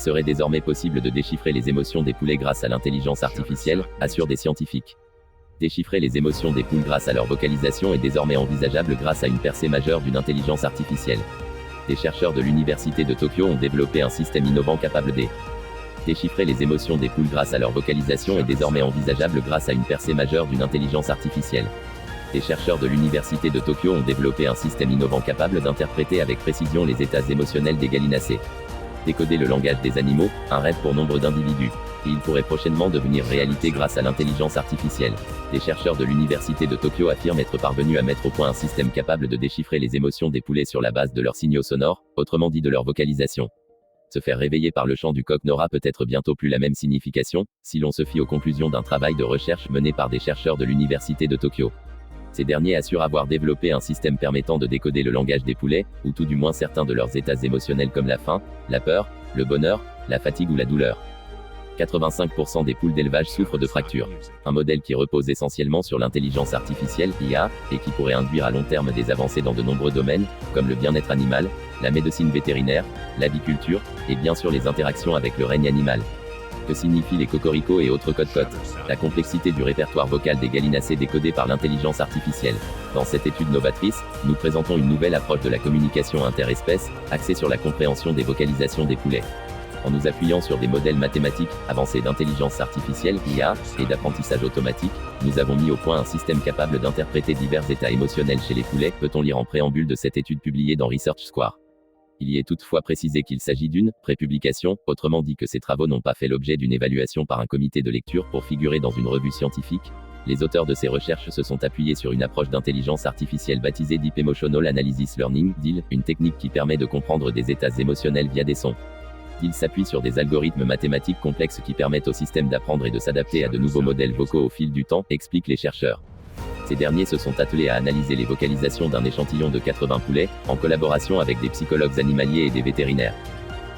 serait désormais possible de déchiffrer les émotions des poulets grâce à l'intelligence artificielle, assurent des scientifiques. Déchiffrer les émotions des poules grâce à leur vocalisation est désormais envisageable grâce à une percée majeure d'une intelligence artificielle. Des chercheurs de l'université de Tokyo ont développé un système innovant capable de déchiffrer les émotions des poules grâce à leur vocalisation est désormais envisageable grâce à une percée majeure d'une intelligence artificielle. Des chercheurs de l'université de Tokyo ont développé un système innovant capable d'interpréter avec précision les états émotionnels des gallinacés. Décoder le langage des animaux, un rêve pour nombre d'individus. Et il pourrait prochainement devenir réalité grâce à l'intelligence artificielle. Des chercheurs de l'université de Tokyo affirment être parvenus à mettre au point un système capable de déchiffrer les émotions des poulets sur la base de leurs signaux sonores, autrement dit de leur vocalisation. Se faire réveiller par le chant du coq n'aura peut-être bientôt plus la même signification, si l'on se fie aux conclusions d'un travail de recherche mené par des chercheurs de l'université de Tokyo. Ces derniers assurent avoir développé un système permettant de décoder le langage des poulets, ou tout du moins certains de leurs états émotionnels comme la faim, la peur, le bonheur, la fatigue ou la douleur. 85% des poules d'élevage souffrent de fractures. Un modèle qui repose essentiellement sur l'intelligence artificielle, IA, et qui pourrait induire à long terme des avancées dans de nombreux domaines, comme le bien-être animal, la médecine vétérinaire, l'aviculture, et bien sûr les interactions avec le règne animal. Que signifient les cocoricots et autres cote-cotes? La complexité du répertoire vocal des gallinacés décodé par l'intelligence artificielle. Dans cette étude novatrice, nous présentons une nouvelle approche de la communication interespèces, axée sur la compréhension des vocalisations des poulets. En nous appuyant sur des modèles mathématiques avancés d'intelligence artificielle, IA, et d'apprentissage automatique, nous avons mis au point un système capable d'interpréter divers états émotionnels chez les poulets, peut-on lire en préambule de cette étude publiée dans Research Square. Il y est toutefois précisé qu'il s'agit d'une prépublication, autrement dit que ces travaux n'ont pas fait l'objet d'une évaluation par un comité de lecture pour figurer dans une revue scientifique. Les auteurs de ces recherches se sont appuyés sur une approche d'intelligence artificielle baptisée Deep Emotional Analysis Learning, DEAL, une technique qui permet de comprendre des états émotionnels via des sons. DEAL s'appuie sur des algorithmes mathématiques complexes qui permettent au système d'apprendre et de s'adapter à de nouveaux modèles vocaux au fil du temps, expliquent les chercheurs. Ces derniers se sont attelés à analyser les vocalisations d'un échantillon de 80 poulets, en collaboration avec des psychologues animaliers et des vétérinaires.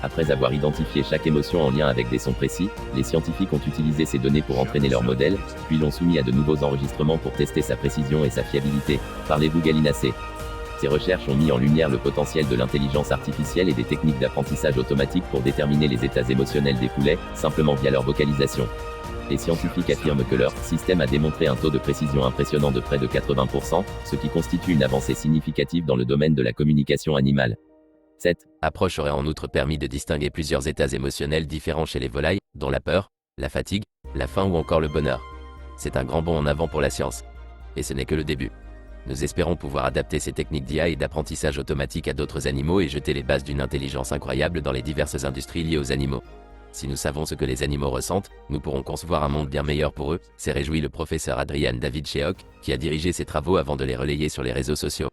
Après avoir identifié chaque émotion en lien avec des sons précis, les scientifiques ont utilisé ces données pour entraîner leur modèle, puis l'ont soumis à de nouveaux enregistrements pour tester sa précision et sa fiabilité. Parlez-vous gallinacés? Ces recherches ont mis en lumière le potentiel de l'intelligence artificielle et des techniques d'apprentissage automatique pour déterminer les états émotionnels des poulets, simplement via leur vocalisation. Les scientifiques affirment que leur système a démontré un taux de précision impressionnant de près de 80%, ce qui constitue une avancée significative dans le domaine de la communication animale. Cette approche aurait en outre permis de distinguer plusieurs états émotionnels différents chez les volailles, dont la peur, la fatigue, la faim ou encore le bonheur. C'est un grand bond en avant pour la science. Et ce n'est que le début. Nous espérons pouvoir adapter ces techniques d'IA et d'apprentissage automatique à d'autres animaux et jeter les bases d'une intelligence incroyable dans les diverses industries liées aux animaux. Si nous savons ce que les animaux ressentent, nous pourrons concevoir un monde bien meilleur pour eux, s'est réjoui le professeur Adrian David Sheok, qui a dirigé ses travaux avant de les relayer sur les réseaux sociaux.